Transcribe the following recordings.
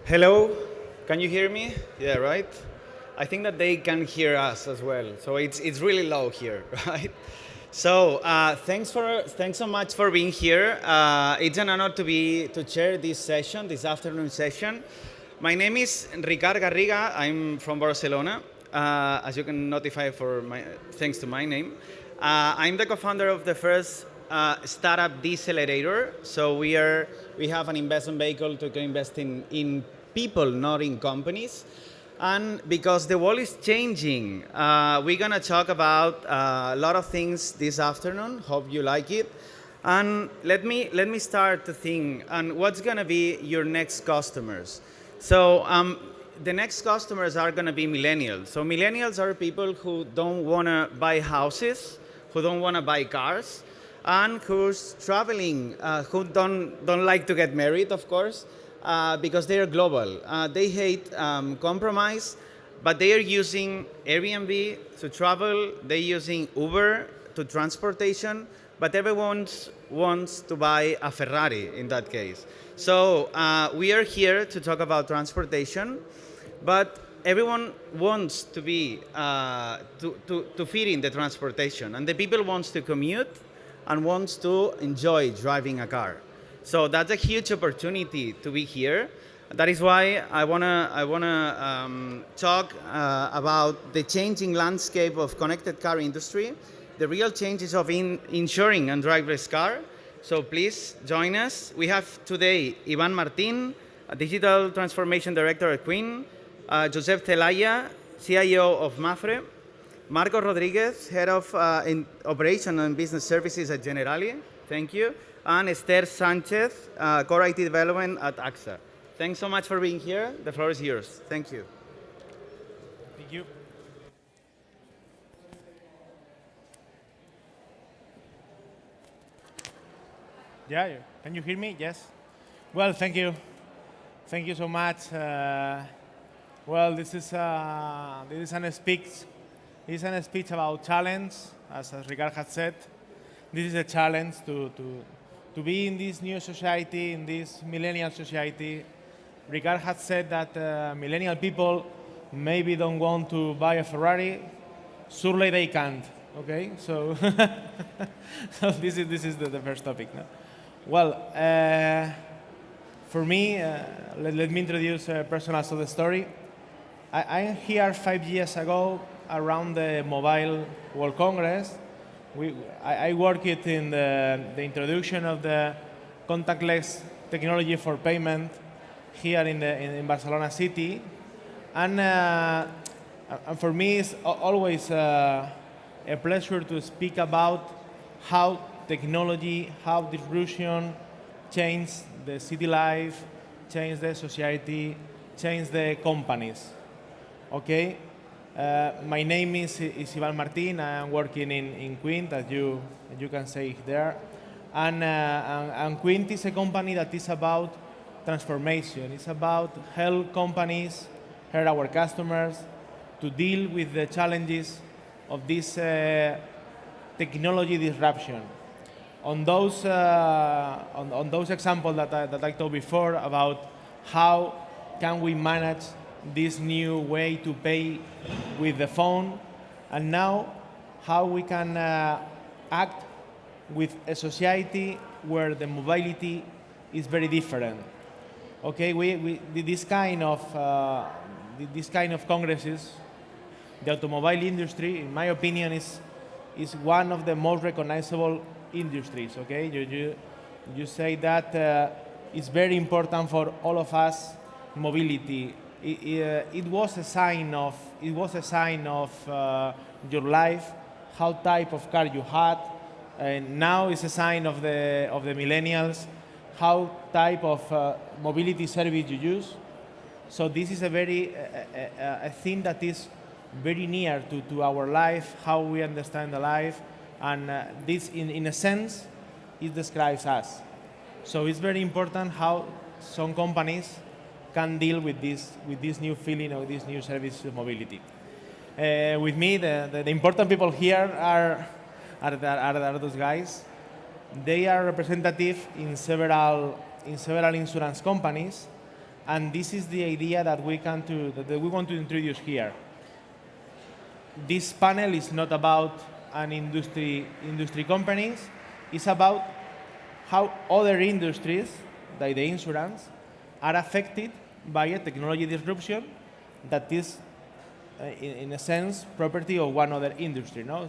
Hello, can you hear me? Yeah, right? I think that they can hear us as well. So it's really low here, right? So thanks so much for being here. It's an honor to chair this session, this afternoon session. My name is Ricard Garriga. I'm from Barcelona, as you can notify thanks to my name. I'm the co-founder of the first startup decelerator. So we have an investment vehicle to invest in people, not in companies. And because the world is changing, we're gonna talk about a lot of things this afternoon. Hope you like it. And let me start to think. And what's gonna be your next customers? So the next customers are gonna be millennials. So millennials are people who don't wanna buy houses, who don't wanna buy cars, and who's traveling, who don't like to get married, of course, because they are global. They hate compromise, but they are using Airbnb to travel. They're using Uber to transportation, but everyone wants to buy a Ferrari in that case. So we are here to talk about transportation, but everyone wants to be to fit in the transportation, and the people wants to commute and wants to enjoy driving a car. So that's a huge opportunity to be here. That is why I wanna talk about the changing landscape of connected car industry, the real changes of insuring and driverless car. So please join us. We have today Ivan Martin, a digital transformation director at Queen, Josep Celaya, CIO of Mafre, Marco Rodriguez, head of operation and business services at Generali. Thank you. And Esther Sanchez, core IT development at AXA. Thanks so much for being here. The floor is yours. Thank you. Thank you. Yeah, can you hear me? Yes. Well, thank you. Thank you so much. Well, this is an speech about challenge, as Ricard had said. This is a challenge to be in this new society, in this millennial society. Ricard had said that millennial people maybe don't want to buy a Ferrari. Surely they can't. Okay, so, so this is the first topic. No? Well, for me, let me introduce a personal sort of story. I am here 5 years ago around the Mobile World Congress. I worked in the introduction of the contactless technology for payment here in Barcelona city, and for me it's always a pleasure to speak about how technology, how disruption changed the city life, changed the society, changed the companies. Okay. My name is Ivan Martin. I am working in Quint, as you can see there. And Quint is a company that is about transformation. It's about help companies, help our customers to deal with the challenges of this technology disruption. On those examples that I told before about how can we manage this new way to pay with the phone, and now how we can act with a society where the mobility is very different. Okay, we this kind of congresses, the automobile industry, in my opinion, is one of the most recognizable industries. Okay, you say that it's very important for all of us, mobility. It was a sign of your life, how type of car you had, and now it's a sign of the millennials, how type of mobility service you use. So this is a very a thing that is very near to our life, how we understand the life, and this in a sense it describes us. So it's very important how some companies can deal with this new feeling of this new service of mobility. With me, the important people here are those guys. They are representative in several insurance companies, And this is the idea that that we want to introduce here. This panel is not about an industry companies. It's about how other industries, like the insurance, are affected by a technology disruption that is, in a sense, property of one other industry. No,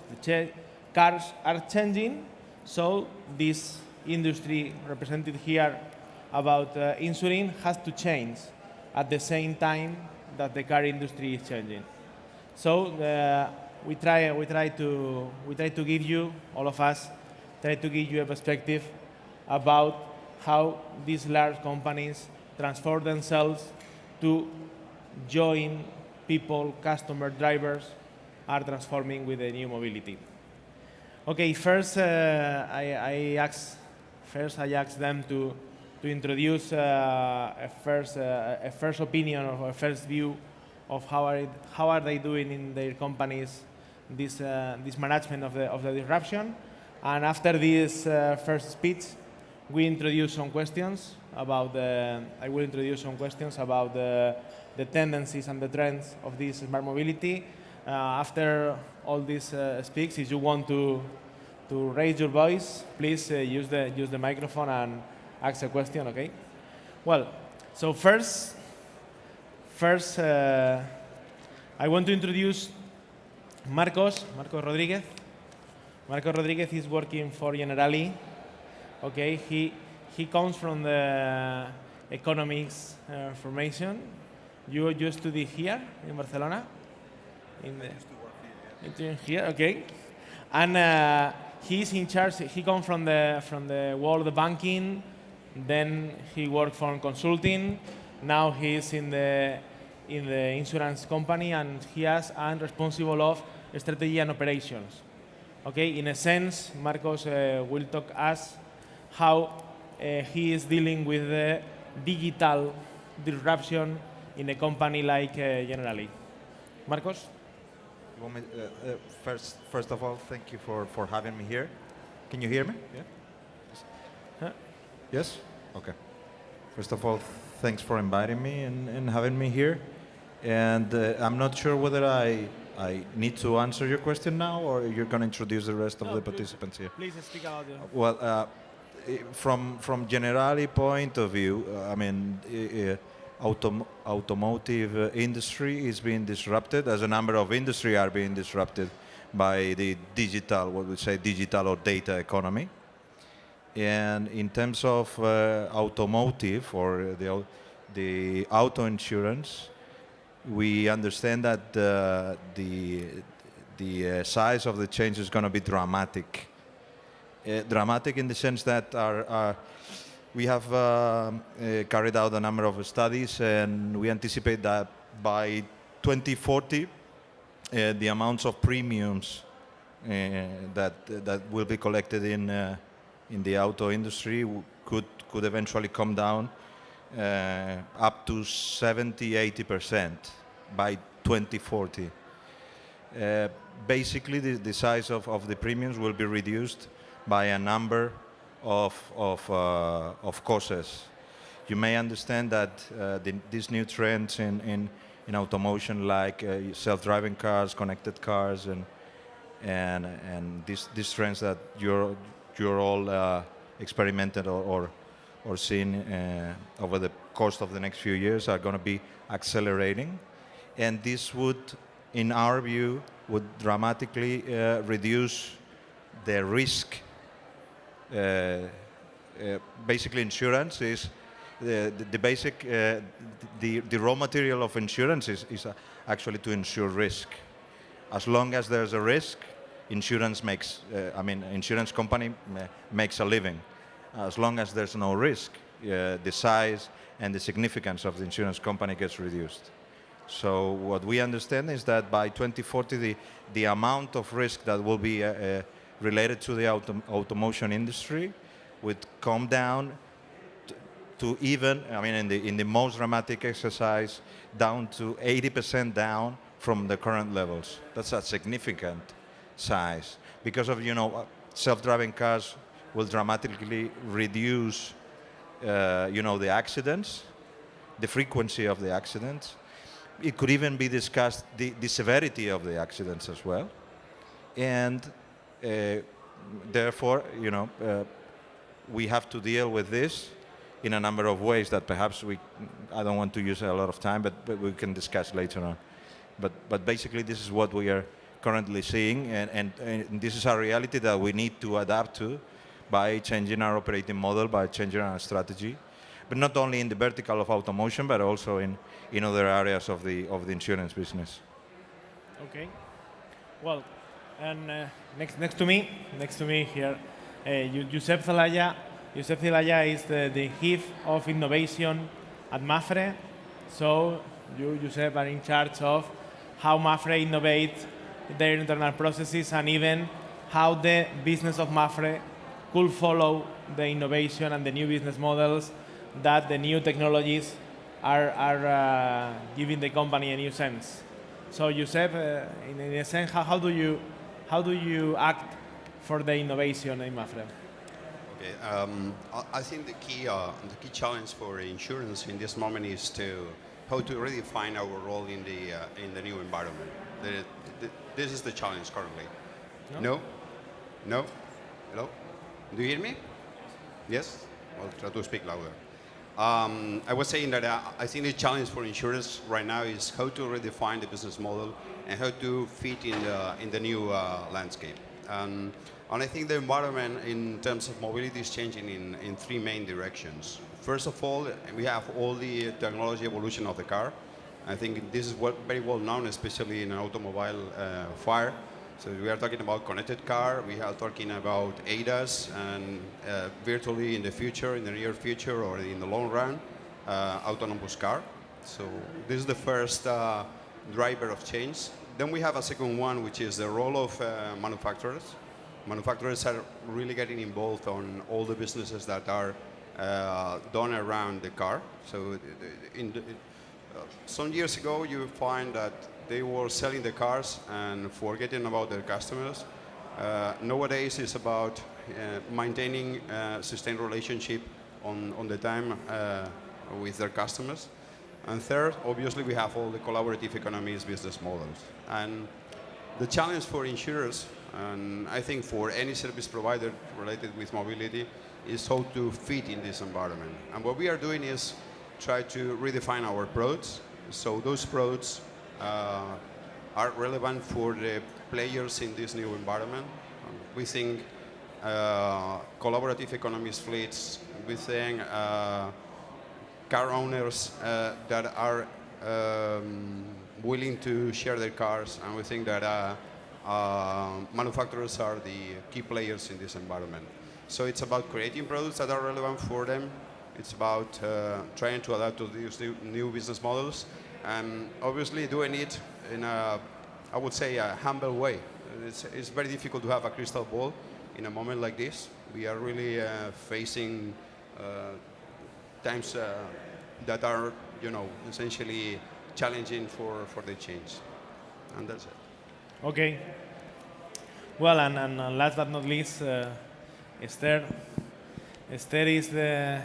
cars are changing, so this industry represented here about insuring has to change at the same time that the car industry is changing. So we try to give you, all of us, try to give you a perspective about how these large companies transform themselves to join people, customer, drivers are transforming with the new mobility. Okay, first I asked them to introduce a first opinion or a first view of how are they doing in their companies this management of the disruption, and after this first speech, we introduce some questions about I will introduce some questions about the tendencies and the trends of this smart mobility. After all these speaks, if you want to raise your voice, please use the microphone and ask a question. Okay. Well, so first, I want to introduce Marcos Rodriguez. Marcos Rodriguez is working for Generali. Okay, he comes from the economics formation. You study here in Barcelona? Here, okay. And he's in charge. He comes from the world of banking. Then he worked for consulting. Now he's in the insurance company, and he is responsible of strategy and operations. Okay, in a sense, Marcos will talk us how he is dealing with the digital disruption in a company like Generali. Marcos? You want me, first of all, thank you for having me here. Can you hear me? Yeah. Huh? Yes? Okay. First of all, thanks for inviting me and having me here. And I'm not sure whether I need to answer your question now, or you're going to introduce the rest of the participants here. Please speak about it. Well, from Generali point of view, I mean, automotive industry is being disrupted, as a number of industry are being disrupted by the digital, what we say, digital or data economy. And in terms of automotive or the auto insurance, we understand that the size of the change is going to be dramatic. Dramatic in the sense that we have carried out a number of studies, and we anticipate that by 2040, the amounts of premiums that will be collected in the auto industry could eventually come down up to 70-80% by 2040. Basically, the size of the premiums will be reduced by a number of causes. You may understand that these new trends in automotion, like self-driving cars, connected cars, and these trends that you're all experimented or seen over the course of the next few years are going to be accelerating, and this would, in our view, would dramatically reduce the risk. Basically, insurance is the basic, the raw material of insurance is actually to insure risk. As long as there's a risk, insurance insurance company makes a living. As long as there's no risk, the size and the significance of the insurance company gets reduced. So what we understand is that by 2040, the amount of risk that will be related to the automotive industry would come down to even, in the most dramatic exercise, down to 80% down from the current levels. That's a significant size. Because of, self-driving cars will dramatically reduce, the accidents. the frequency of the accidents. It could even be discussed the severity of the accidents as well. And therefore, we have to deal with this in a number of ways that perhaps I don't want to use a lot of time, but we can discuss later on. But basically, this is what we are currently seeing, and this is a reality that we need to adapt to by changing our operating model, by changing our strategy, but not only in the vertical of automotion, but also in other areas of the insurance business. Okay. Well, and next to me here, Josep Zelaya. Josep Zelaya is the head of innovation at Mapfre. So you, Josep, are in charge of how Mapfre innovates their internal processes and even how the business of Mapfre could follow the innovation and the new business models that the new technologies are giving the company a new sense. So, Josep, in a sense, how do you act for the innovation in Mapfre? Okay, I think the key challenge for insurance in this moment is how to redefine our role in the new environment. This is the challenge currently. No? Hello? Do you hear me? Yes? I'll try to speak louder. I was saying that I think the challenge for insurance right now is how to redefine the business model and how to fit in the new landscape. And I think the environment in terms of mobility is changing in three main directions. First of all, we have all the technology evolution of the car. I think this is very well known, especially in an automobile fire. So we are talking about connected car, we are talking about ADAS, and virtually in the future, in the near future or in the long run, autonomous car. So this is the first driver of change. Then we have a second one, which is the role of manufacturers. Manufacturers are really getting involved on all the businesses that are done around the car. So some years ago, you find that they were selling the cars and forgetting about their customers. Nowadays, it's about maintaining a sustained relationship on the time with their customers. And third, obviously, we have all the collaborative economies business models. And the challenge for insurers, and I think for any service provider related with mobility, is how to fit in this environment. And what we are doing is try to redefine our products. So those products are relevant for the players in this new environment. We think collaborative economies fleets, we think car owners that are willing to share their cars, and we think that manufacturers are the key players in this environment. So it's about creating products that are relevant for them. It's about trying to adapt to these new business models, and obviously doing it in a, I would say, a humble way. It's very difficult to have a crystal ball in a moment like this. We are really facing times that are, essentially challenging for the change, and that's it. Okay. Well, and last but not least, Esther. Esther is the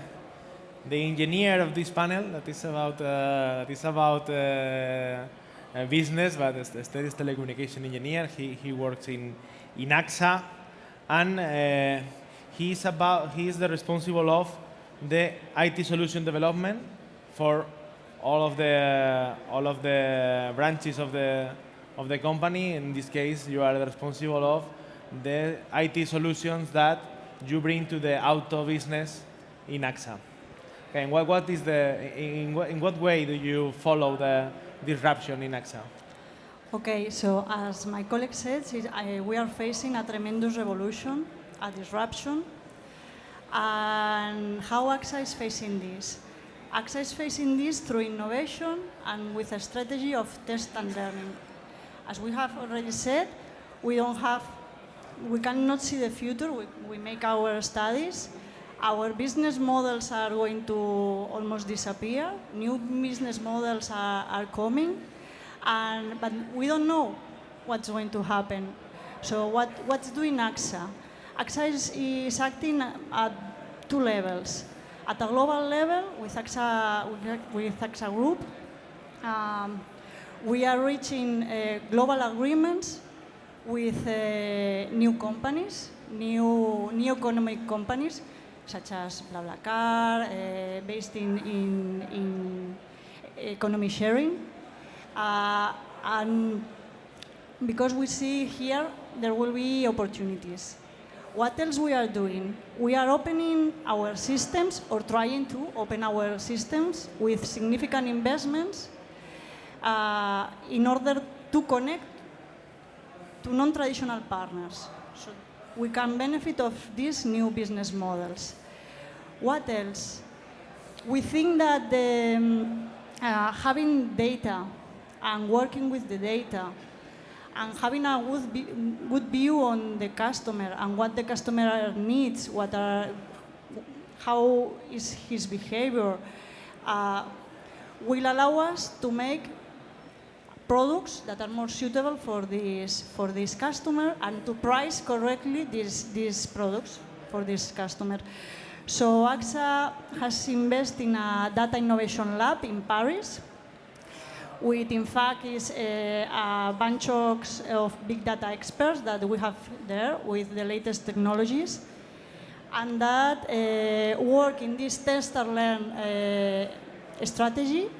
engineer of this panel that is about business, but Esther is telecommunication engineer. He works in AXA, and he is the responsible of the IT solution development for all of the branches of the company. In this case, you are the responsible of the IT solutions that you bring to the auto business in AXA. Okay, and in what way do you follow the disruption in AXA? Okay, so as my colleague said, we are facing a tremendous revolution, a disruption. And how AXA is facing this? AXA is facing this through innovation and with a strategy of test and learning. As we have already said, we cannot see the future. We make our studies. Our business models are going to almost disappear. New business models are coming, but we don't know what's going to happen. So what's doing AXA? AXA is acting at two levels. At a global level, with AXA Group, we are reaching global agreements with new companies, new economic companies, such as BlaBlaCar, based in economy sharing. And because we see here there will be opportunities. What else we are doing? We are opening our systems or trying to open our systems with significant investments in order to connect to non-traditional partners. So we can benefit of these new business models. What else? We think that having data and working with the data and having a good view on the customer and what the customer needs, how is his behavior, will allow us to make products that are more suitable for this customer and to price correctly these products for this customer. So AXA has invested in a data innovation lab in Paris, which in fact is a bunch of big data experts that we have there with the latest technologies, and that work in this test and learn strategy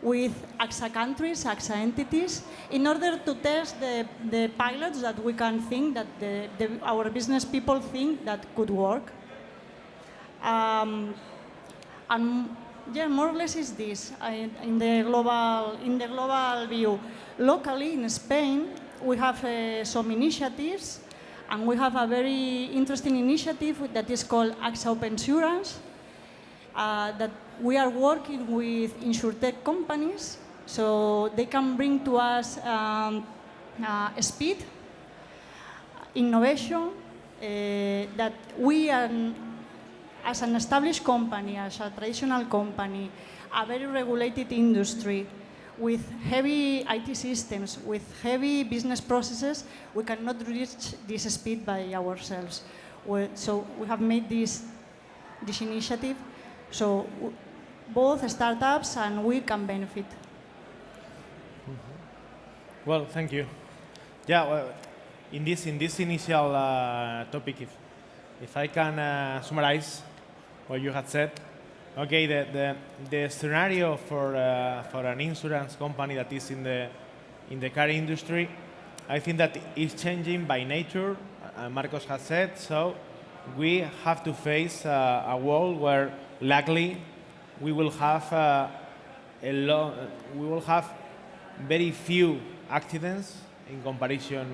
with AXA countries, AXA entities, in order to test the pilots that we can think that our business people think that could work. And yeah, more or less is this in the global view. Locally in Spain, we have some initiatives, and we have a very interesting initiative that is called AXA Open Insurance, that we are working with insurtech companies, so they can bring to us speed, innovation, that we are, as an established company, as a traditional company, a very regulated industry, with heavy IT systems, with heavy business processes, we cannot reach this speed by ourselves. So we have made this initiative, so both startups and we can benefit. Well, thank you. Yeah, well, in this initial topic, if I can summarize what you had said, okay, the scenario for an insurance company that is in the car industry, I think that is changing by nature. Marcos has said so. We have to face a world where, luckily, we will have very few accidents in comparison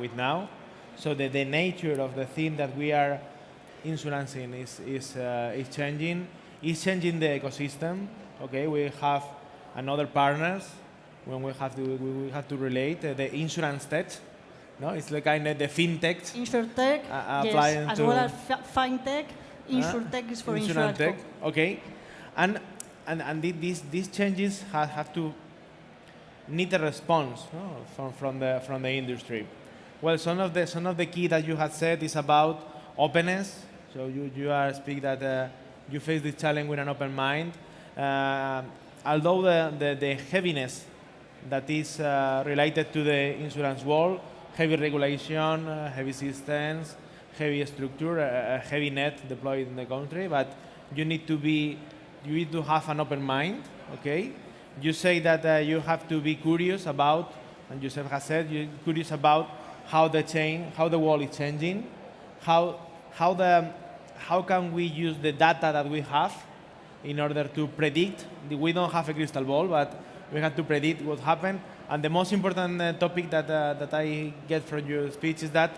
with now. So the nature of the thing that we are insurancing is changing. It's changing the ecosystem. Okay, we have another partners when we have to relate the insurance tech. No, it's like kind of the fintech. Insurtech, yes, as well as fintech. Insurtech is for insurance. Okay, and these changes have to need a response, no, from the industry. Well, some of the key that you had said is about openness. So you are speaking that you face the challenge with an open mind. Although the heaviness that is related to the insurance world, heavy regulation, heavy systems, heavy structure, a heavy net deployed in the country, but you need to have an open mind. Okay, you say that you have to be curious about, and Joseph has said, you're curious about how the world is changing, how can we use the data that we have in order to predict. We don't have a crystal ball, but we have to predict what happened. And the most important topic that I get from your speech is that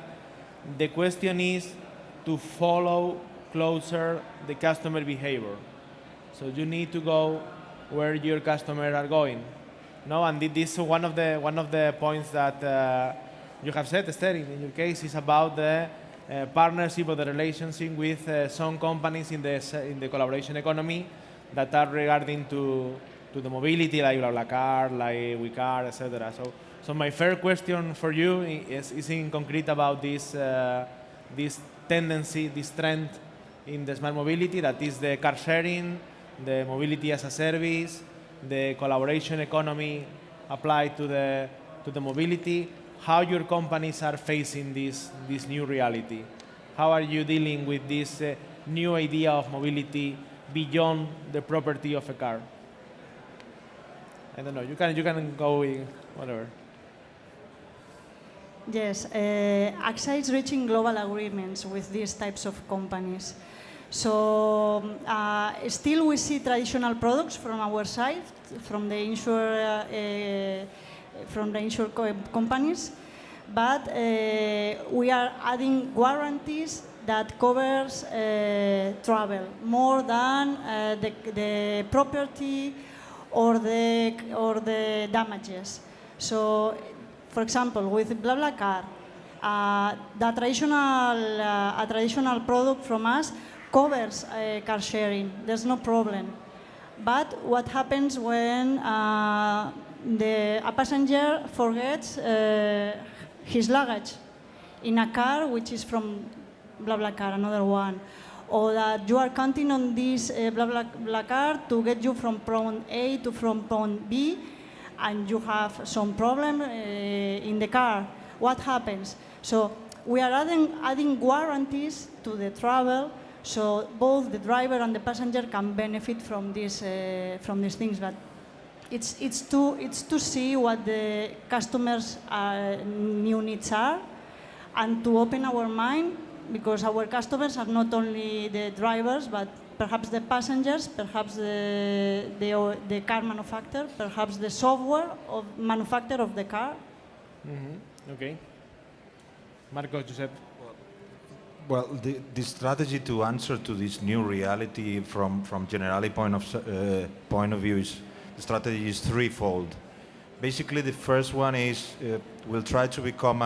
the question is to follow closer the customer behavior. So you need to go where your customers are going. No, and this is one of the points that you have said, Esther, in your case, is about the partnership or the relationship with some companies in the collaboration economy that are regarding to the mobility, like BlaBlaCar, like WeCar, etc. So my first question for you is in concrete about this tendency, this trend in the smart mobility, that is the car sharing, the mobility as a service, the collaboration economy applied to the mobility, how your companies are facing this new reality. How are you dealing with this new idea of mobility beyond the property of a car? I don't know, you can go in, whatever. Yes, AXA is reaching global agreements with these types of companies. So still we see traditional products from our side, from the companies, but we are adding guarantees that covers travel more than the property or the damages. So, for example, with BlaBlaCar, a traditional product from us covers car sharing. There's no problem. But what happens when a passenger forgets his luggage in a car which is from BlaBlaCar, another one, or that you are counting on this BlaBlaCar to get you from point A to from point B, and you have some problem in the car. What happens? So we are adding guarantees to the travel, so both the driver and the passenger can benefit from these things. But it's to see what the customers' new needs are, and to open our mind, because our customers are not only the drivers, but perhaps the passengers, perhaps the car manufacturer, perhaps the software of manufacturer of the car. Mm-hmm. Okay. Marco, Giuseppe. Well, the strategy to answer to this new reality from Generali point of view is, the strategy is threefold. Basically, the first one is we'll try to become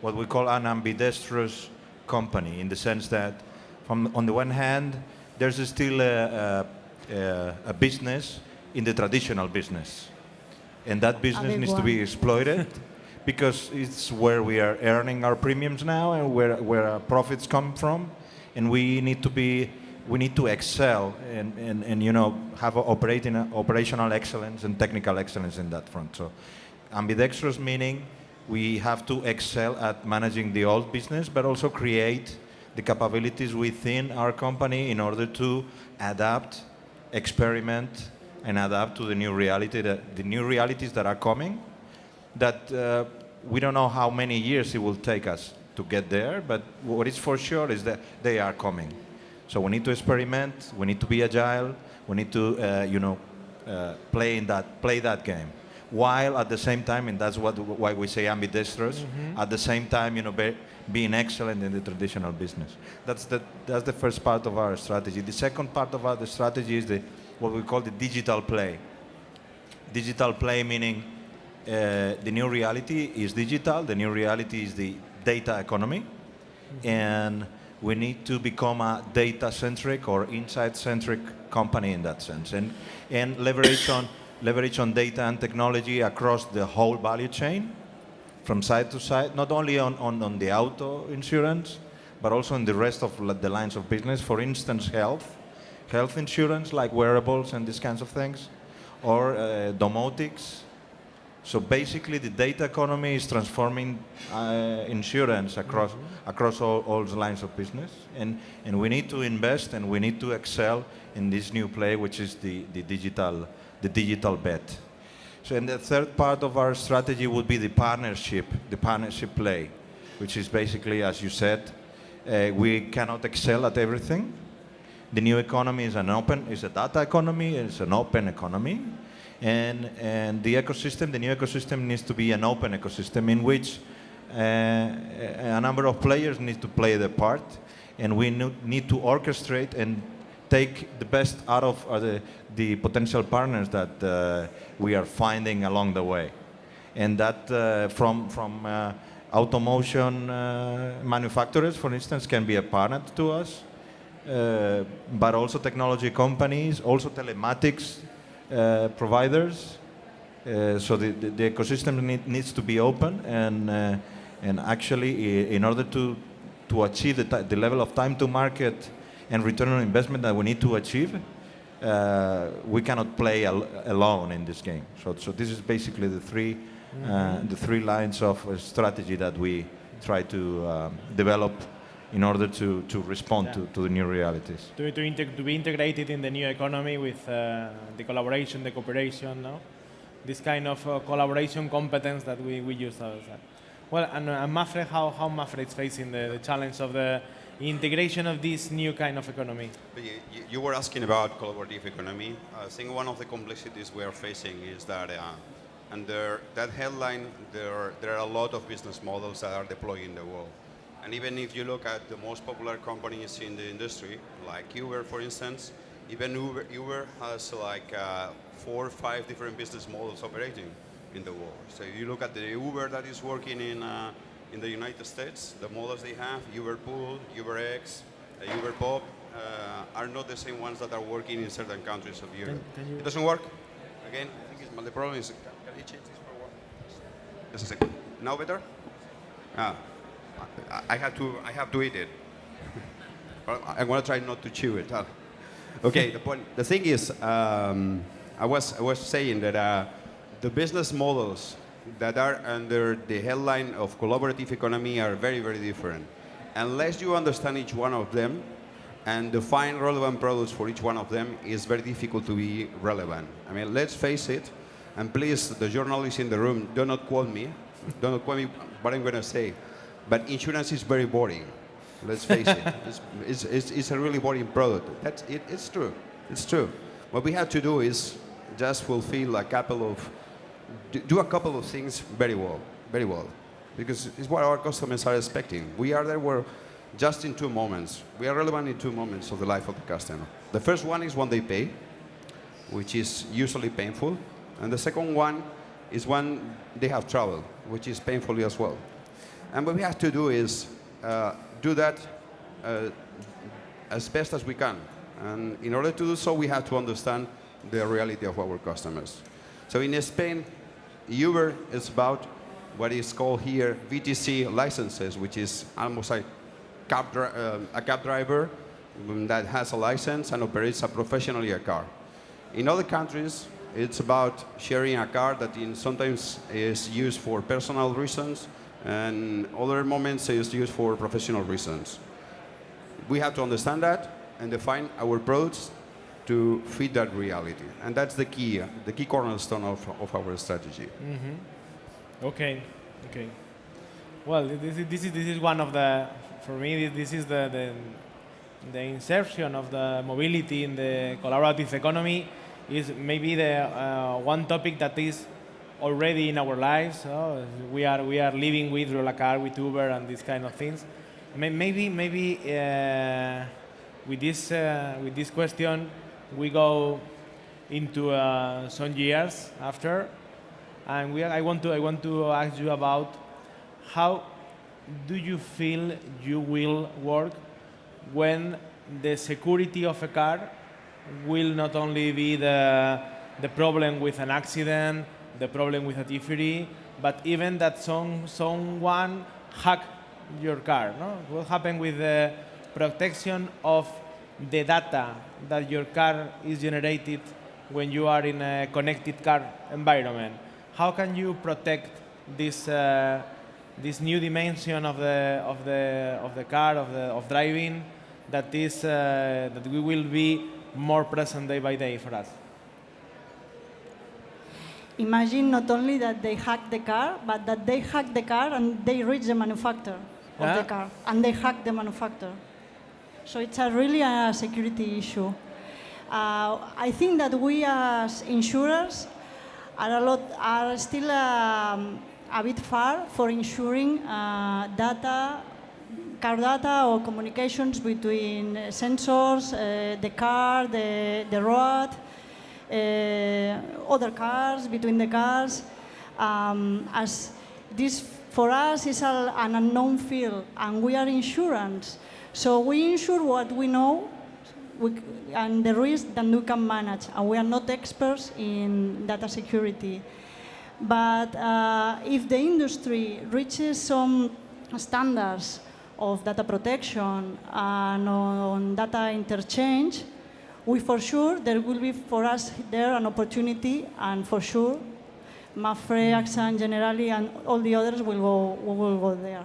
what we call an ambidextrous company, in the sense that on the one hand, there's still a business in the traditional business, and that business needs to be exploited because it's where we are earning our premiums now and where our profits come from, and we need to excel and have operational excellence and technical excellence in that front. So ambidextrous meaning we have to excel at managing the old business, but also create the capabilities within our company in order to adapt, experiment, and adapt to the new realities that are coming, that we don't know how many years it will take us to get there, but what is for sure is that they are coming. So we need to experiment, we need to be agile, we need to play that game, while at the same time, and that's why we say ambidextrous, at the same time, being excellent in the traditional business. That's the first part of our strategy. The second part of our strategy is what we call the digital play. Digital play meaning the new reality is digital, the new reality is the data economy, and we need to become a data-centric or insight-centric company in that sense, and leverage on data and technology across the whole value chain, from side to side, not only on the auto insurance, but also in the rest of the lines of business. For instance, health insurance, like wearables and these kinds of things, or domotics. So basically, the data economy is transforming insurance across all the lines of business, and we need to invest and we need to excel in this new play, which is the digital bet. So, and the third part of our strategy would be the partnership play, which is basically, as you said, we cannot excel at everything. The new economy is a data economy, it's an open economy. And the new ecosystem needs to be an open ecosystem in which a number of players need to play their part, and we need to orchestrate and take the best out of the potential partners that we are finding along the way. And that from automotion manufacturers, for instance, can be a partner to us, but also technology companies, also telematics providers. So the ecosystem needs to be open, and actually, in order to achieve the level of time to market and return on investment that we need to achieve, we cannot play alone in this game. So this is basically the three lines of strategy that we try to develop in order to respond to the new realities. To be integrated in the new economy with the collaboration, the cooperation, no? This kind of collaboration competence that we use outside. Well, and Mafre, how Mafre is facing the challenge of the integration of this new kind of economy? You were asking about collaborative economy. I think one of the complexities we are facing is that under that headline, there are a lot of business models that are deployed in the world. And even if you look at the most popular companies in the industry, like Uber, for instance, even Uber has like 4 or 5 different business models operating in the world. So if you look at the Uber that is working in the United States, the models they have, Uber Pool, UberX, Uber Pop, are not the same ones that are working in certain countries of Europe. It doesn't work. Again, I think the problem is, can you change this for a while? Just a second. Now better? I have to eat it. I'm gonna try not to chew it. Okay. The thing is, I was saying that the business models that are under the headline of collaborative economy are very, very different. Unless you understand each one of them and define relevant products for each one of them, it's very difficult to be relevant. I mean, let's face it, and please, the journalists in the room, do not quote me what I'm gonna say. But insurance is very boring. Let's face it. It's a really boring product. That's it. It's true. It's true. What we have to do is just fulfill do a couple of things very well, because it's what our customers are expecting. We are there just in 2 moments. We are relevant in 2 moments of the life of the customer. The first one is when they pay, which is usually painful, and the second one is when they have trouble, which is painful as well. And what we have to do is do that as best as we can. And in order to do so, we have to understand the reality of our customers. So in Spain, Uber is about what is called here VTC licenses, which is almost like a cab driver that has a license and operates professionally a car. In other countries, it's about sharing a car that sometimes is used for personal reasons, and other moments is used for professional reasons. We have to understand that and define our products to fit that reality. And that's the key cornerstone of our strategy. Mm-hmm. Okay. Well, this is one of for me, this is the insertion of the mobility in the collaborative economy is maybe the one topic that is already in our lives. We are living with Car, with Uber, and these kind of things. Maybe with this question we go into some years after, and I want to ask you about how do you feel you will work when the security of a car will not only be the problem with an accident, the problem with a thievery, but even that someone hack your car. No? What happened with the protection of the data that your car is generated when you are in a connected car environment? How can you protect this new dimension of the car, of driving, that we will be more present day by day for us? Imagine not only that they hack the car, but that they hack the car and they reach the manufacturer of the car, and they hack the manufacturer. So it's really a security issue. I think that we as insurers are still a bit far for ensuring car data or communications between sensors, the car, the road, other cars, between the cars, as this for us is an unknown field, and we are insurance. So we insure what we know and the risk that we can manage, and we are not experts in data security. But if the industry reaches some standards of data protection and on data interchange, we for sure there will be for us there an opportunity, and for sure Mapfre, AXA, and Generali, and all the others will go there.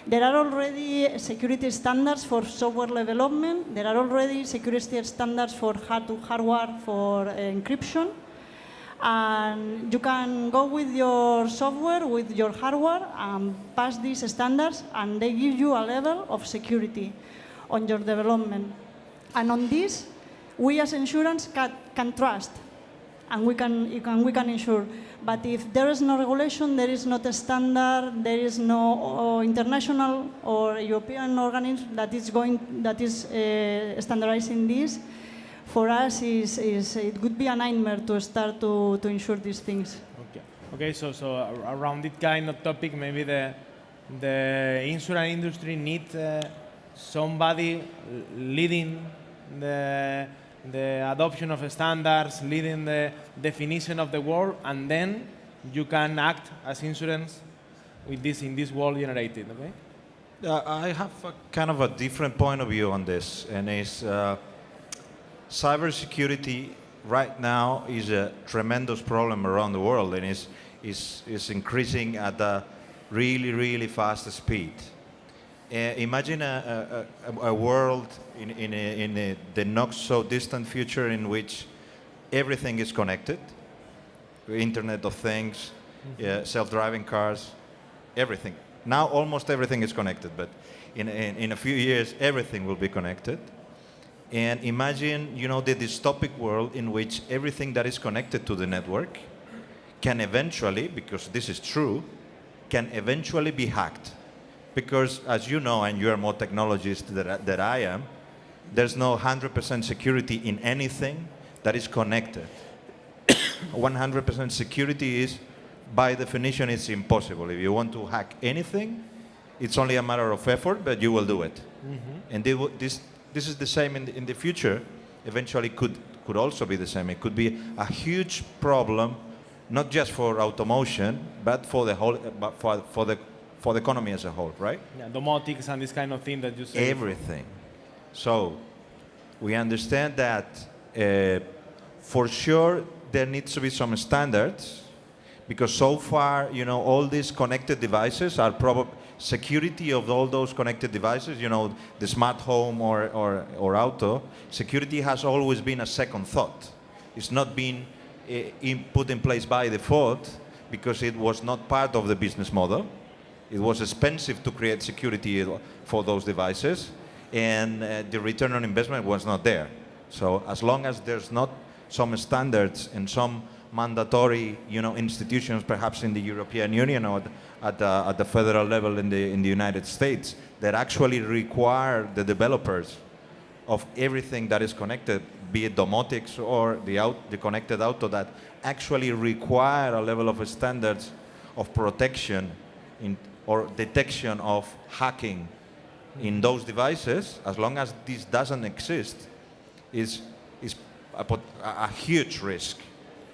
There are already security standards for software development. There are already security standards for hardware for encryption. And you can go with your software, with your hardware, and pass these standards, and they give you a level of security on your development. And on this, we as insurance can trust, and we can insure. But if there is no regulation, there is not a standard, there is no international or European organism that is standardizing this, for us it would be a nightmare to start to insure these things. Okay. So around this kind of topic, maybe the insurance industry needs somebody leading the adoption of standards, leading the definition of the world, and then you can act as insurance with this in this world generated. Okay. I have a kind of a different point of view on this, and it's cybersecurity right now is a tremendous problem around the world, and is increasing at a really fast speed. Imagine a world in the not so distant future in which everything is connected, Internet of Things, self-driving cars, everything. Now almost everything is connected, but in a few years everything will be connected. And imagine, the dystopic world in which everything that is connected to the network can eventually, because this is true, can eventually be hacked. Because as you know, and you are more technologist than I am, there's no 100% security in anything that is connected. 100% security is, by definition, it's impossible. If you want to hack anything, it's only a matter of effort, but you will do it. Mm-hmm. And this is the same in the future. Eventually could also be the same. It could be a huge problem, not just for automotion, but for the whole, for the economy as a whole, right? Yeah, domotics and this kind of thing that you say. Everything. So we understand that for sure there needs to be some standards, because so far, all these connected devices are security of all those connected devices, the smart home or auto, security has always been a second thought. It's not been put in place by default because it was not part of the business model. It was expensive to create security for those devices, and the return on investment was not there. So as long as there's not some standards and some mandatory, institutions, perhaps in the European Union or at the federal level in the United States, that actually require the developers of everything that is connected, be it domotics or the connected auto, that actually require a level of standards of protection or detection of hacking in those devices. As long as this doesn't exist, is a huge risk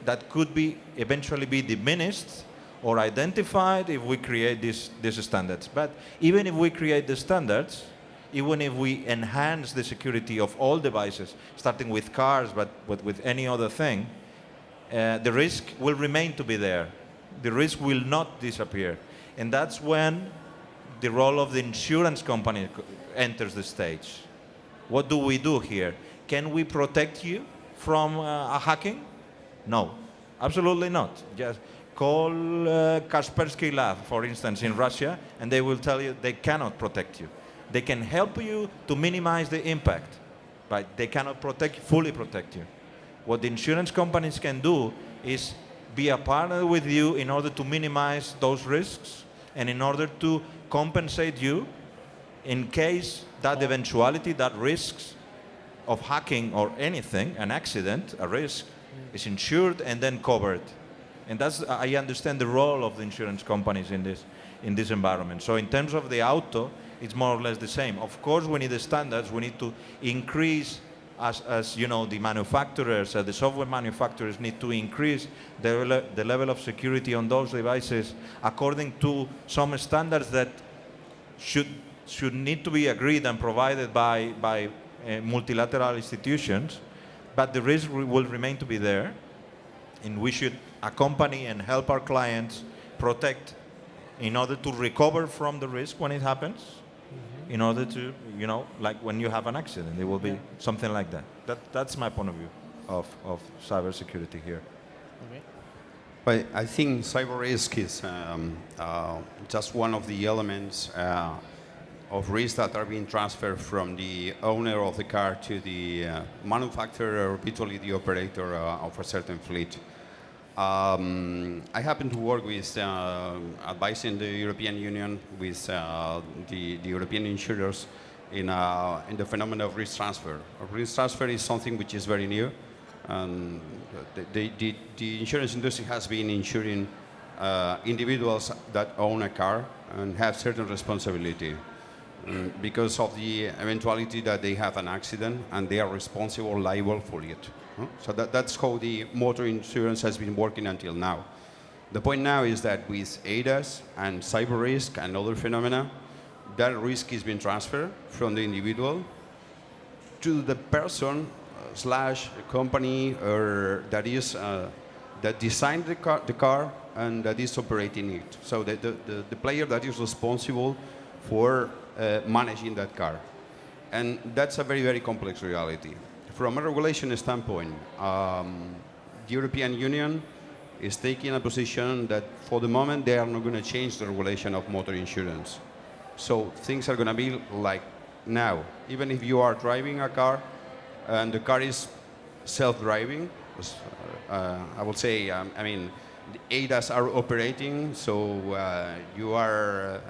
that could eventually be diminished or identified if we create these standards. But even if we create the standards, even if we enhance the security of all devices, starting with cars, but with any other thing, the risk will remain to be there. The risk will not disappear. And that's when the role of the insurance company enters the stage. What do we do here? Can we protect you from a hacking? No, absolutely not. Just call Kaspersky Lab, for instance, in Russia, and they will tell you they cannot protect you. They can help you to minimize the impact, but they cannot fully protect you. What the insurance companies can do is be a partner with you in order to minimize those risks and in order to compensate you in case that eventuality, that risks of hacking or anything, an accident, a risk, is insured and then covered. And that's, I understand the role of the insurance companies in this environment. So in terms of the auto, it's more or less the same. Of course, we need the standards. We need to increase, as you know, the manufacturers, the software manufacturers need to increase the level of security on those devices according to some standards that should should need to be agreed and provided by multilateral institutions, but the risk will remain to be there, and we should accompany and help our clients protect in order to recover from the risk when it happens, in order to, like when you have an accident, it will be something like that. That's my point of view of cybersecurity here. Okay. But I think cyber risk is just one of the elements of risk that are being transferred from the owner of the car to the manufacturer or eventually the operator of a certain fleet. I happen to work with advising the European Union with the European insurers in the phenomenon of risk transfer. Risk transfer is something which is very new. The insurance industry has been insuring individuals that own a car and have certain responsibility because of the eventuality that they have an accident and they are responsible, liable for it. So that's how the motor insurance has been working until now. The point now is that with ADAS and cyber risk and other phenomena, that risk is being transferred from the individual to the person slash company or that is that designed the car and that is operating it. So the player that is responsible for managing that car. And that's a very, very complex reality. From a regulation standpoint, the European Union is taking a position that for the moment they are not going to change the regulation of motor insurance. So things are going to be like now. Even if you are driving a car and the car is self-driving, I would say, I mean, the ADAS are operating, so you are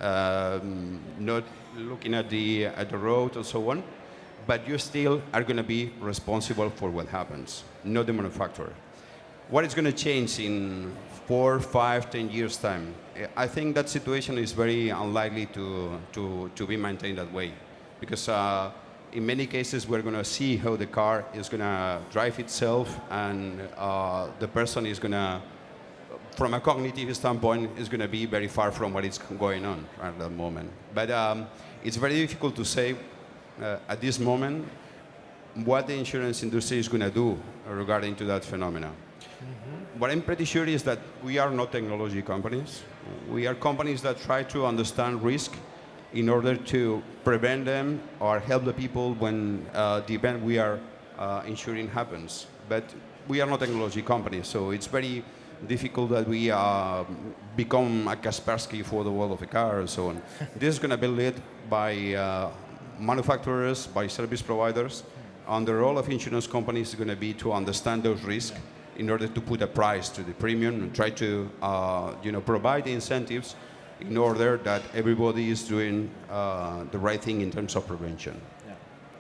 not looking at the road and so on, but you still are going to be responsible for what happens, not the manufacturer. What is going to change in 4, 5, 10 years' time? I think that situation is very unlikely to be maintained that way, because in many cases we're going to see how the car is going to drive itself, and the person is going to, from a cognitive standpoint, is going to be very far from what is going on at that moment. But it's very difficult to say at this moment what the insurance industry is going to do regarding to that phenomena. What I'm pretty sure is that we are not technology companies. We are companies that try to understand risk in order to prevent them or help the people when the event we are insuring happens. But we are not technology companies, so it's very difficult that we become a Kaspersky for the world of the car and so on. This is going to be led by manufacturers, by service providers, and the role of insurance companies is going to be to understand those risks in order to put a price to the premium and try to provide the incentives in order that everybody is doing the right thing in terms of prevention. Yeah.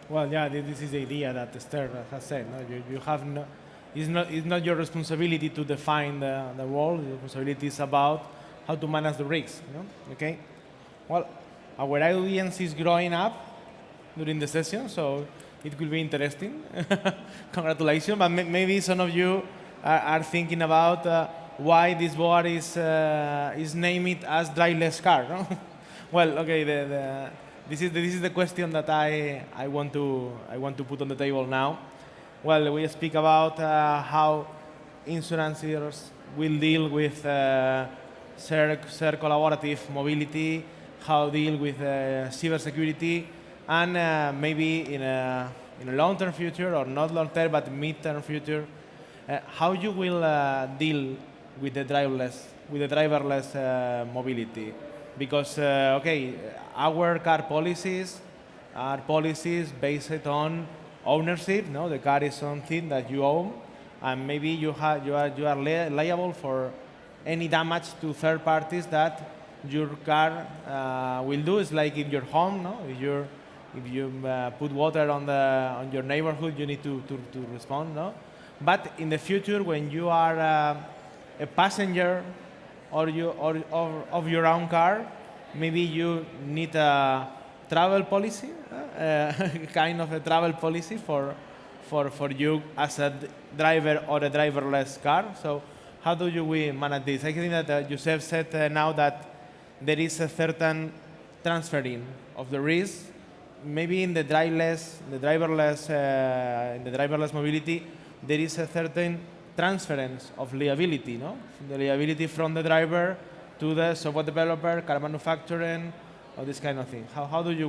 Well, yeah, this is the idea that Esther has said. No? You have no, it's not your responsibility to define the role. The responsibility is about how to manage the risks. Okay. Well, our audience is growing up during the session, so it will be interesting. Congratulations. But maybe some of you are thinking about why this board is named as driverless car. No? Well, okay. This is the question that I want to put on the table now. Well, we speak about how insurers will deal with shared collaborative mobility, how deal with cybersecurity, and maybe in a long-term future, or not long-term, but mid-term future, how you will deal with the driverless mobility. Because, okay, our car policies are policies based on ownership. No, the car is something that you own, and maybe you are liable for any damage to third parties that your car will do. It's like in your home. No, if you put water on your neighborhood, you need to respond. No, but in the future, when you are a passenger of your own car, maybe you need a travel policy, kind of a travel policy for you as a driver or a driverless car. So how do we manage this? I think that Joseph said now that there is a certain transferring of the risk. Maybe in the driverless mobility, there is a certain transference of liability, no? The liability from the driver to the software developer, car manufacturing, or this kind of thing. How do you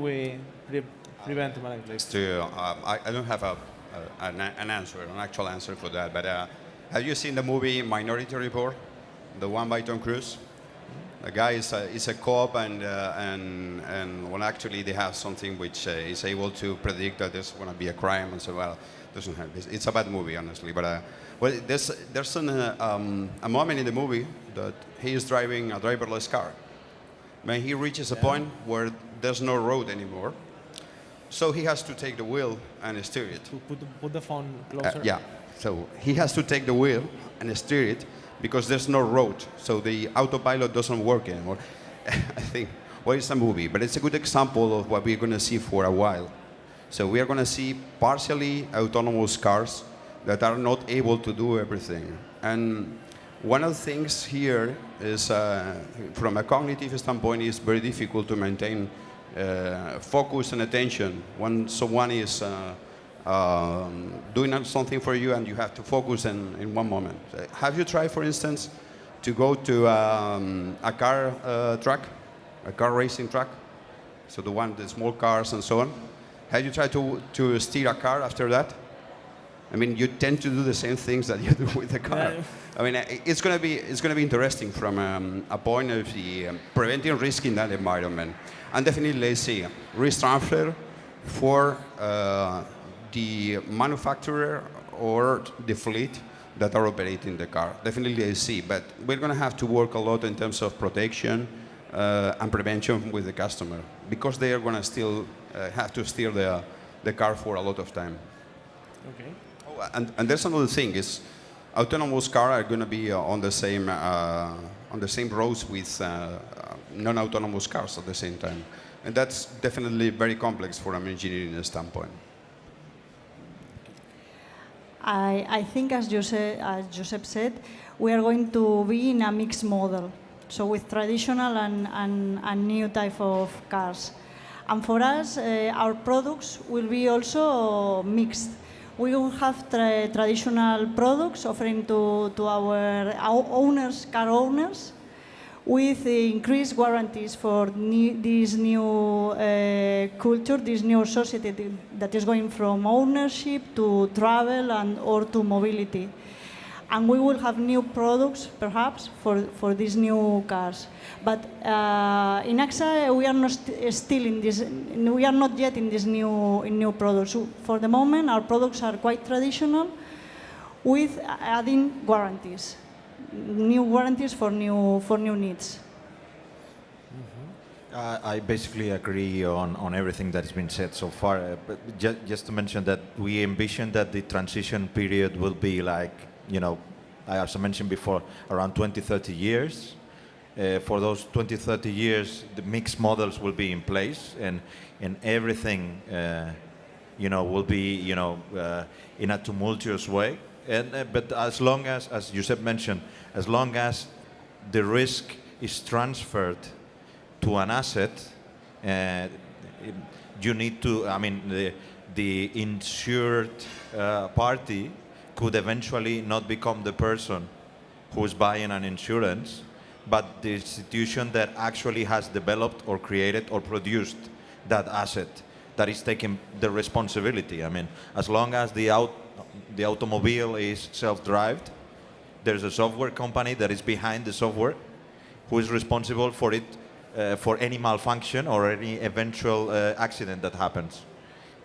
prevent manage this? I don't have an answer, an actual answer for that, but have you seen the movie Minority Report, the one by Tom Cruise? The guy is a cop, and well, actually they have something which is able to predict that there's going to be a crime, and so well, doesn't have this. It's a bad movie, honestly, but well, there's a moment in the movie that he is driving a driverless car. When he reaches a point where there's no road anymore, so he has to take the wheel and steer it. Put the phone closer. Yeah, so he has to take the wheel and steer it because there's no road, so the autopilot doesn't work anymore. I think, well, it's a movie, but it's a good example of what we're going to see for a while. So we are going to see partially autonomous cars that are not able to do everything. And one of the things here is, from a cognitive standpoint, it's very difficult to maintain focus and attention when someone is doing something for you and you have to focus in one moment. Have you tried, for instance, to go to a car track, a car racing track? So the small cars and so on. Have you tried to steer a car after that? I mean, you tend to do the same things that you do with the car. I mean, it's going to be interesting from a point of the preventing risk in that environment. And definitely, let's see, risk transfer for the manufacturer or the fleet that are operating the car. Definitely, I see. But we're going to have to work a lot in terms of protection and prevention with the customer, because they are going to still have to steer the car for a lot of time. Okay. Oh, and there's another thing is, autonomous cars are going to be on the same roads with non-autonomous cars at the same time, and that's definitely very complex from an engineering standpoint. I think, as Josep said, we are going to be in a mixed model, so with traditional and new type of cars. And for us, our products will be also mixed. We will have traditional products offering to our owners, car owners, with increased guarantees for this new culture, this new society that is going from ownership to travel or to mobility. And we will have new products, perhaps, for these new cars. But in AXA, we are not still in this. We are not yet in this new products. So for the moment, our products are quite traditional, with adding guarantees, new guarantees for new needs. I basically agree on everything that has been said so far. But just to mention that we envision that the transition period will be like, as I mentioned before, around 20, 30 years. For those 20, 30 years, the mixed models will be in place, and everything, will be, in a tumultuous way. But as long as Josep mentioned, as long as the risk is transferred to an asset, you need to, the insured party could eventually not become the person who is buying an insurance, but the institution that actually has developed or created or produced that asset that is taking the responsibility. As long as the automobile is self-driven, there's a software company that is behind the software who is responsible for it, for any malfunction or any eventual accident that happens.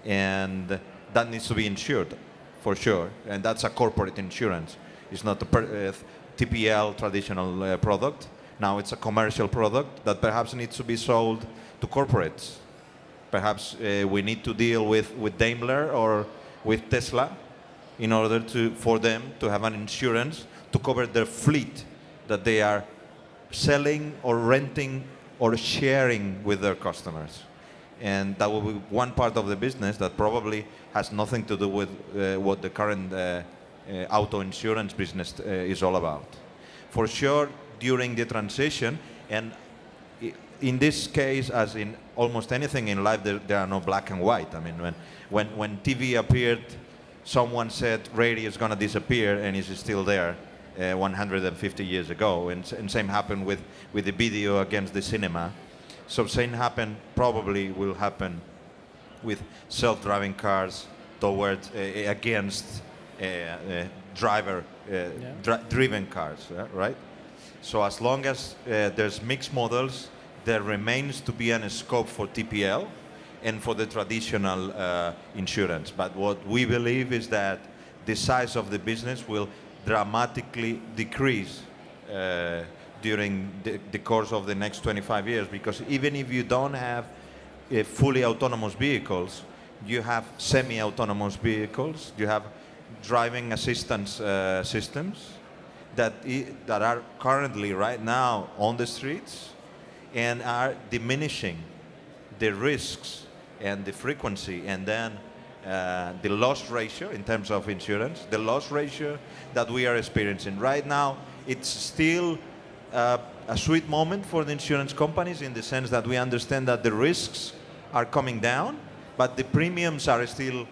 And that needs to be insured, for sure. And that's a corporate insurance. It's not a TPL traditional product. Now it's a commercial product that perhaps needs to be sold to corporates. Perhaps we need to deal with Daimler or with Tesla in order for them to have an insurance to cover their fleet that they are selling or renting or sharing with their customers. And that will be one part of the business that probably has nothing to do with what the current auto insurance business is all about. For sure, during the transition, and in this case, as in almost anything in life, there are no black and white. I mean, when TV appeared, someone said radio is going to disappear, and it's still there 150 years ago. And same happened with the video against the cinema. So same probably will happen with self-driving cars towards against driven cars, right? So as long as there's mixed models, there remains to be a scope for TPL and for the traditional insurance. But what we believe is that the size of the business will dramatically decrease during the course of the next 25 years, because even if you don't have fully autonomous vehicles, you have semi-autonomous vehicles, you have driving assistance systems that are currently right now on the streets and are diminishing the risks and the frequency, and then the loss ratio in terms of insurance, the loss ratio that we are experiencing. Right now, it's still a sweet moment for the insurance companies in the sense that we understand that the risks are coming down, but the premiums are still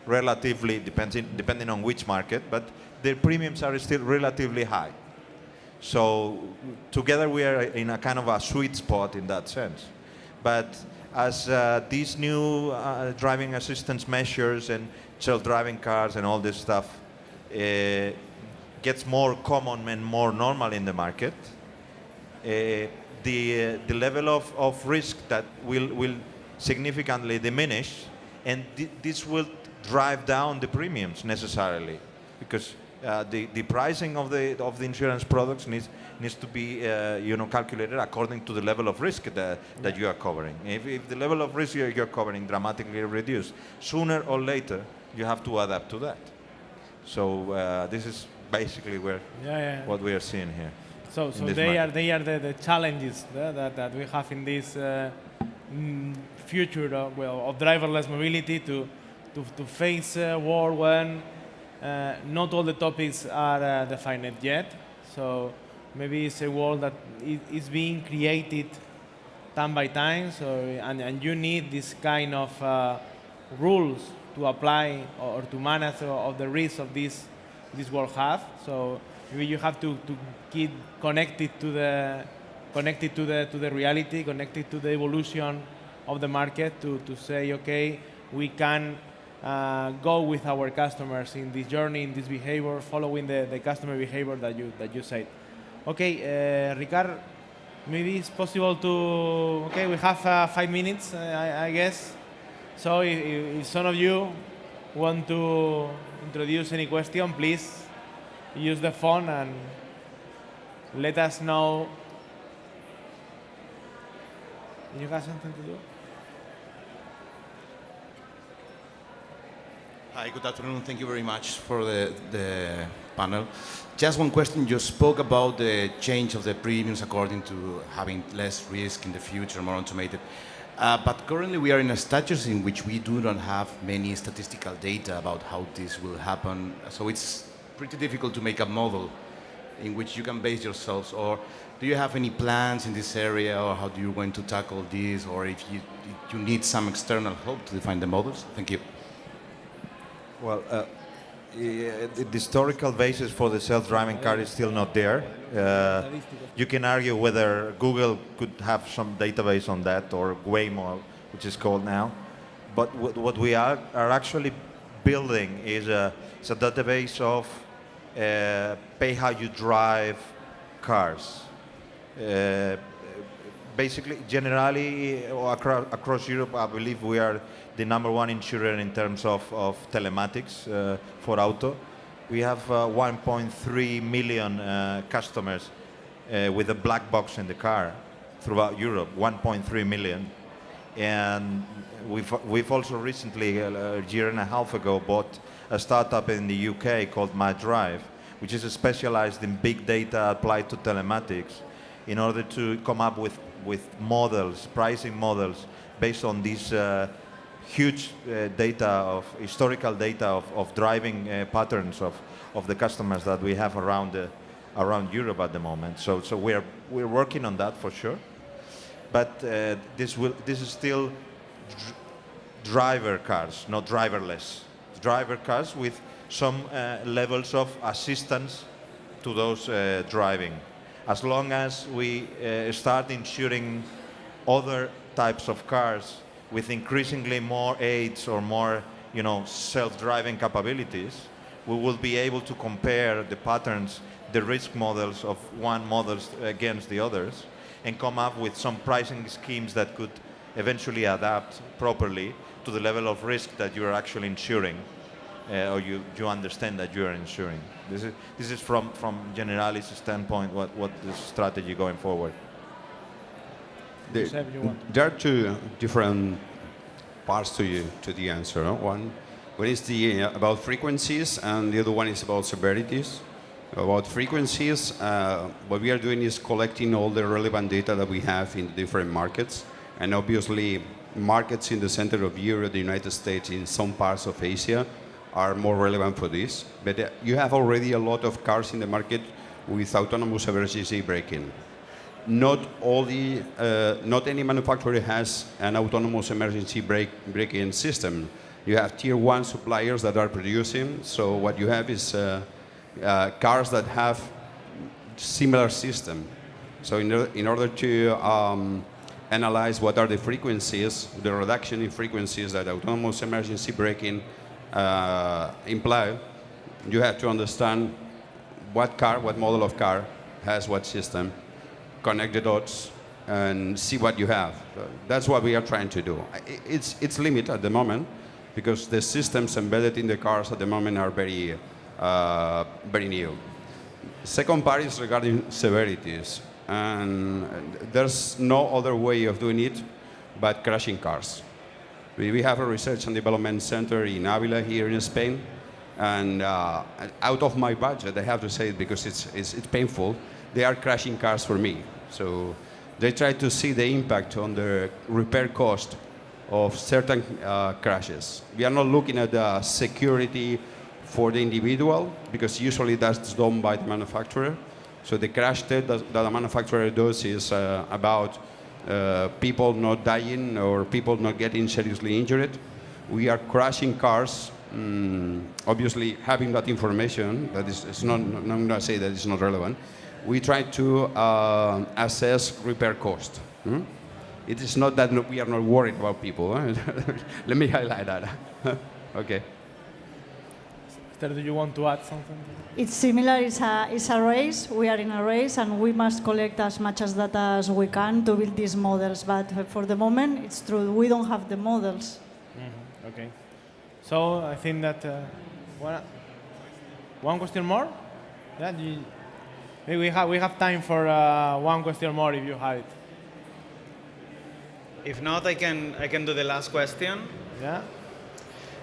relatively, depending on which market, but the premiums are still relatively high. So together we are in a kind of a sweet spot in that sense. But as these new driving assistance measures and self-driving cars and all this stuff gets more common and more normal in the market, the level of risk that will significantly diminish, and this will drive down the premiums necessarily, because the pricing of the insurance products needs to be calculated according to the level of risk that you are covering. If the level of risk you're covering dramatically reduced, sooner or later you have to adapt to that. So this is basically what we are seeing here. So they are the challenges that we have in this future of driverless mobility to face a world when not all the topics are defined yet. So maybe it's a world that is being created time by time. So and you need this kind of rules to apply or to manage of the risks of this world have. So maybe you have to keep connected to the reality, connected to the evolution of the market to say, okay, we can go with our customers in this journey, in this behavior, following the customer behavior that you said. Okay, Ricard, maybe it's possible to. Okay, we have 5 minutes, I guess. So if some of you want to introduce any question, please use the phone and let us know. You got something to do? Hi, good afternoon. Thank you very much for the panel. Just one question. You spoke about the change of the premiums according to having less risk in the future, more automated. But currently we are in a status in which we do not have many statistical data about how this will happen. So it's pretty difficult to make a model in which you can base yourselves. Or do you have any plans in this area, or how do you going to tackle this, or if you need some external help to define the models? Thank you. Well, the historical basis for the self-driving car is still not there. You can argue whether Google could have some database on that, or Waymo, which is called now. But what we are actually building is a database of pay-how-you-drive cars. Basically, generally, across Europe, I believe we are the #1 insurer in terms of telematics for auto. We have 1.3 million customers with a black box in the car throughout Europe, 1.3 million. And we've also recently, a year and a half ago, bought a startup in the UK called MyDrive, which is specialized in big data applied to telematics, in order to come up with models, pricing models, based on these huge historical data of driving patterns of the customers that we have around Europe at the moment. So we're working on that for sure. but this is still driver cars, not driverless. Driver cars with some levels of assistance to those driving. As long as we start insuring other types of cars with increasingly more aids or more, self-driving capabilities, we will be able to compare the patterns, the risk models of one models against the others, and come up with some pricing schemes that could eventually adapt properly to the level of risk that you are actually insuring, or you understand that you are insuring. This is from Generali's standpoint what the strategy going forward. There are two different parts to the answer. No? One is about frequencies, and the other one is about severities. About frequencies, what we are doing is collecting all the relevant data that we have in different markets, and obviously markets in the center of Europe, the United States, in some parts of Asia are more relevant for this. But you have already a lot of cars in the market with autonomous emergency braking. Not any manufacturer has an autonomous emergency braking system. You have tier 1 suppliers that are producing, so what you have is cars that have similar system. So in order to analyze what are the frequencies, the reduction in frequencies that autonomous emergency braking imply, you have to understand what model of car has what system, connect the dots, and see what you have. That's what we are trying to do. It's limited at the moment because the systems embedded in the cars at the moment are very new. Second part is regarding severities, and there's no other way of doing it but crashing cars. We have a research and development center in Avila here in Spain, and out of my budget, I have to say it because it's painful, they are crashing cars for me. So they try to see the impact on the repair cost of certain crashes. We are not looking at the security for the individual, because usually that's done by the manufacturer. So the crash test that the manufacturer does is about people not dying or people not getting seriously injured. We are crashing cars, obviously having that information, that is not, I'm going to say that it's not relevant. We try to assess repair cost. It is not that we are not worried about people. Let me highlight that. Okay. Esther, do you want to add something? It's similar, it's a race. We are in a race and we must collect as much as data as we can to build these models. But for the moment, it's true, we don't have the models. Mm-hmm. Okay. So I think that one question more? Yeah, maybe we have time for one question more if you have it. If not, I can do the last question. Yeah.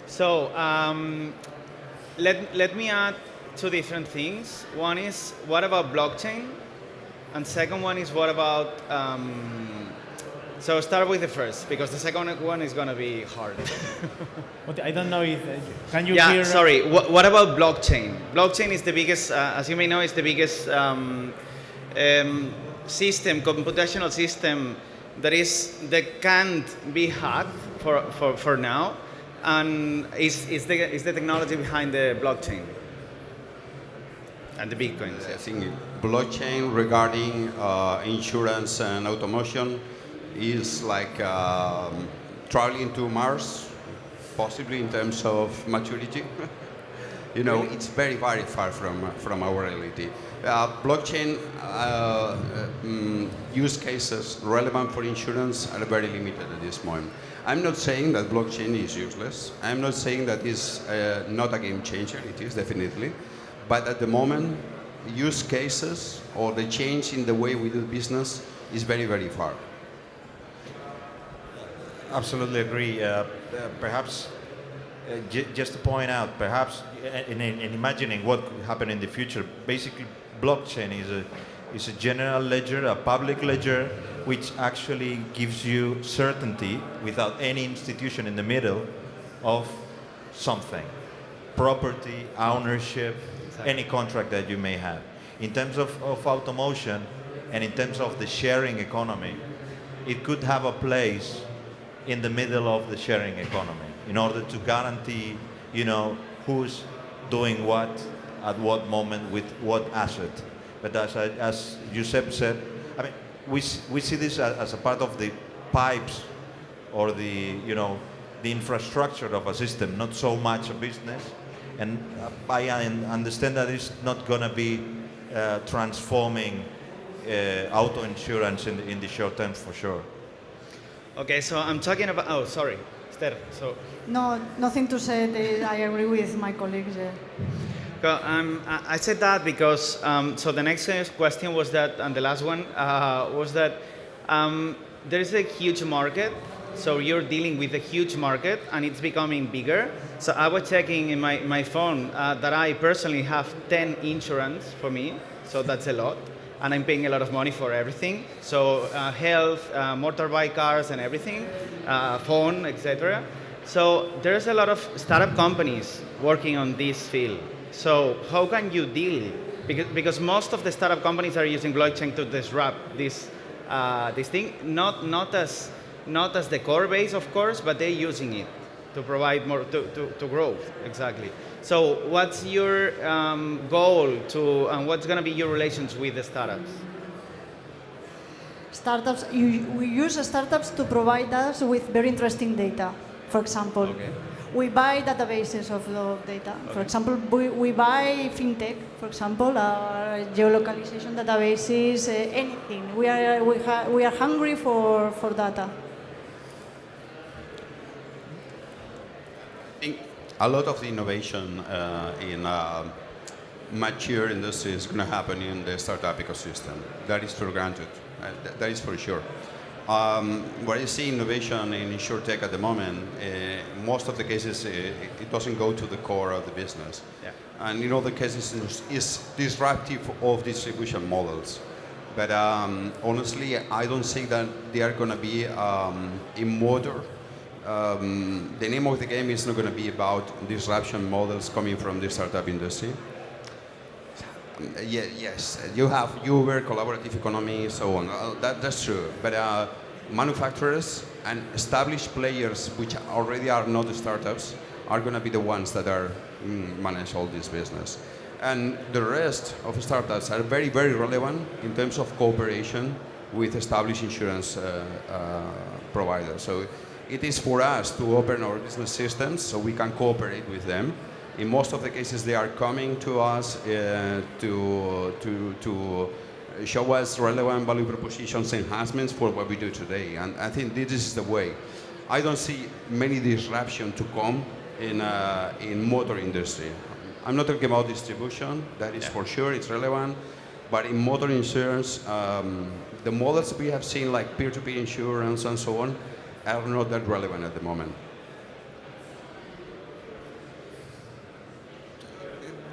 So let me add two different things. One is, what about blockchain? And second one is, what about... so start with the first, because the second one is going to be hard. But I don't know if... can you yeah, hear... sorry. What about blockchain? Blockchain is the biggest, as you may know, is the biggest system, computational system that can't be hacked for now, and is the technology behind the blockchain and the bitcoins. I think blockchain regarding insurance and automation is like traveling to Mars, possibly in terms of maturity. It's very, very far from our reality. Blockchain use cases relevant for insurance are very limited at this moment. I'm not saying that blockchain is useless. I'm not saying that it's not a game changer. It is definitely. But at the moment, use cases or the change in the way we do business is very, very far. Absolutely agree. Perhaps, just to point out, perhaps in imagining what could happen in the future, basically blockchain is a general ledger, a public ledger, which actually gives you certainty without any institution in the middle of something. Property, ownership, any contract that you may have. In terms of automotion and in terms of the sharing economy, it could have a place in the middle of the sharing economy in order to guarantee, who's doing what at what moment with what asset. But as Giuseppe said, I mean, we see this as a part of the pipes or the infrastructure of a system, not so much a business. And I understand that it's not going to be transforming auto insurance in the short term for sure. Okay, so I'm talking about. Oh, sorry, Esther. So. No, nothing to say. I agree with my colleagues. I said that because so the next question was that, and the last one was that there is a huge market. So you're dealing with a huge market, and it's becoming bigger. So I was checking in my phone that I personally have 10 insurance for me. So that's a lot, and I'm paying a lot of money for everything. So health, motorbike, cars, and everything, phone, etc. So there's a lot of startup companies working on this field. So how can you deal? Because most of the startup companies are using blockchain to disrupt this thing, not as the core base, of course, but they're using it to provide more to growth. Exactly. So what's your goal and what's going to be your relations with the startups? Startups, we use startups to provide us with very interesting data. For example, we buy databases of the data. Okay. For example, we buy fintech, for example, geolocalization databases, anything. We are hungry for data. I think a lot of the innovation in mature industry is going to happen in the startup ecosystem. That is for granted. That is for sure. Where you see innovation in InsurTech at the moment, most of the cases it doesn't go to the core of the business. Yeah. And in other cases is disruptive of distribution models. But honestly, I don't think that they are going to be in motor. The name of the game is not going to be about disruption models coming from the startup industry. Yes, you have Uber, collaborative economy, so on. That's true. But manufacturers and established players, which already are not startups, are going to be the ones that are manage all this business. And the rest of startups are very, very relevant in terms of cooperation with established insurance providers. So it is for us to open our business systems so we can cooperate with them. In most of the cases, they are coming to us to show us relevant value propositions, enhancements for what we do today. And I think this is the way. I don't see many disruption to come in motor industry. I'm not talking about distribution. That is for sure, it's relevant. But in motor insurance, the models we have seen, like peer-to-peer insurance and so on, are not that relevant at the moment.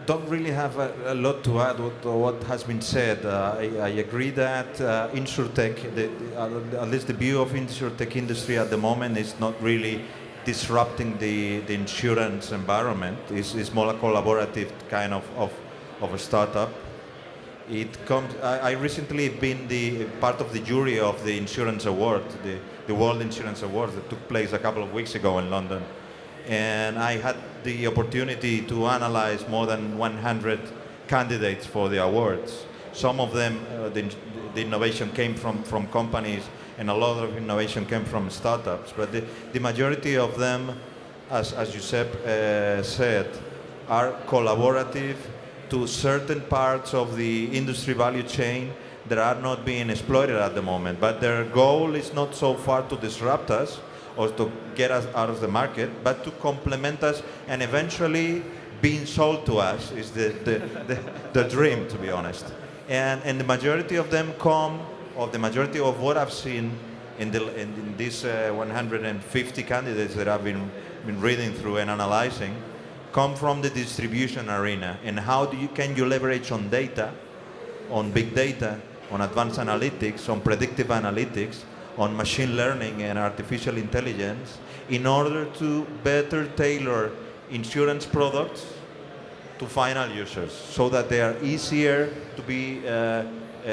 Don't really have a lot to add to what has been said. I agree that InsurTech, at least the view of InsurTech industry at the moment is not really disrupting the insurance environment. It's more a collaborative kind of a startup. It comes. I recently been the part of the jury of the Insurance Award, the World Insurance Awards that took place a couple of weeks ago in London. And I had the opportunity to analyze more than 100 candidates for the awards. Some of them, the innovation came from companies, and a lot of innovation came from startups. But the majority of them, as Giuseppe said, are collaborative to certain parts of the industry value chain that are not being exploited at the moment. But their goal is not so far to disrupt us or to get us out of the market, but to complement us and eventually being sold to us is the dream, to be honest. And the majority of them come, or the majority of what I've seen in these 150 candidates that I've been reading through and analyzing, come from the distribution arena. And how can you leverage on data, on big data, on advanced analytics, on predictive analytics, on machine learning and artificial intelligence in order to better tailor insurance products to final users so that they are easier to be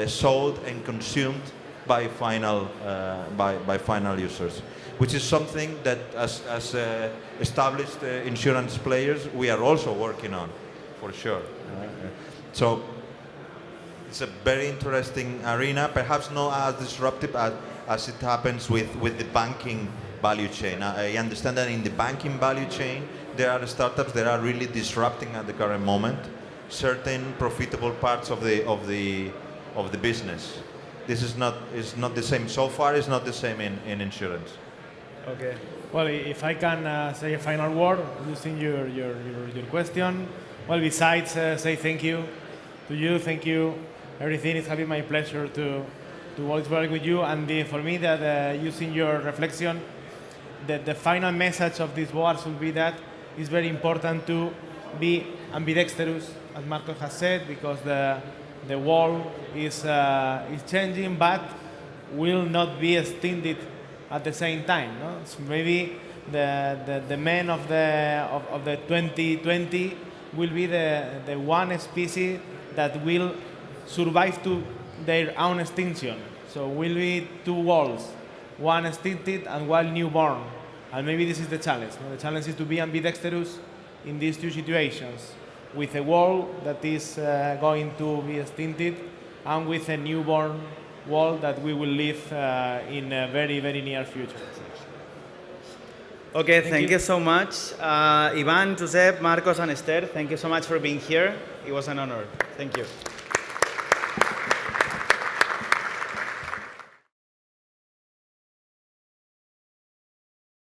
sold and consumed by final users, which is something that as established insurance players we are also working on, for sure. So it's a very interesting arena, perhaps not as disruptive as it happens with the banking value chain. I understand that in the banking value chain there are startups that are really disrupting at the current moment certain profitable parts of the business. This is not the same. So far, it's not the same in insurance. Okay. Well, if I can say a final word using your question, well, besides say thank you to you, thank you, everything. It's having my pleasure to always work with you, and for me that using your reflection, that the final message of these words will be that it's very important to be ambidextrous, as Marcos has said, because the world is changing, but will not be extended at the same time. No? So maybe the men of the 2020 will be the one species that will survive to their own extinction. So will be two worlds, one extincted and one newborn. And maybe this is the challenge. No? The challenge is to be ambidextrous in these two situations, with a world that is going to be extincted and with a newborn world that we will live in a very, very near future. Okay, thank you so much. Ivan, Josep, Marcos, and Esther, thank you so much for being here. It was an honor. Thank you.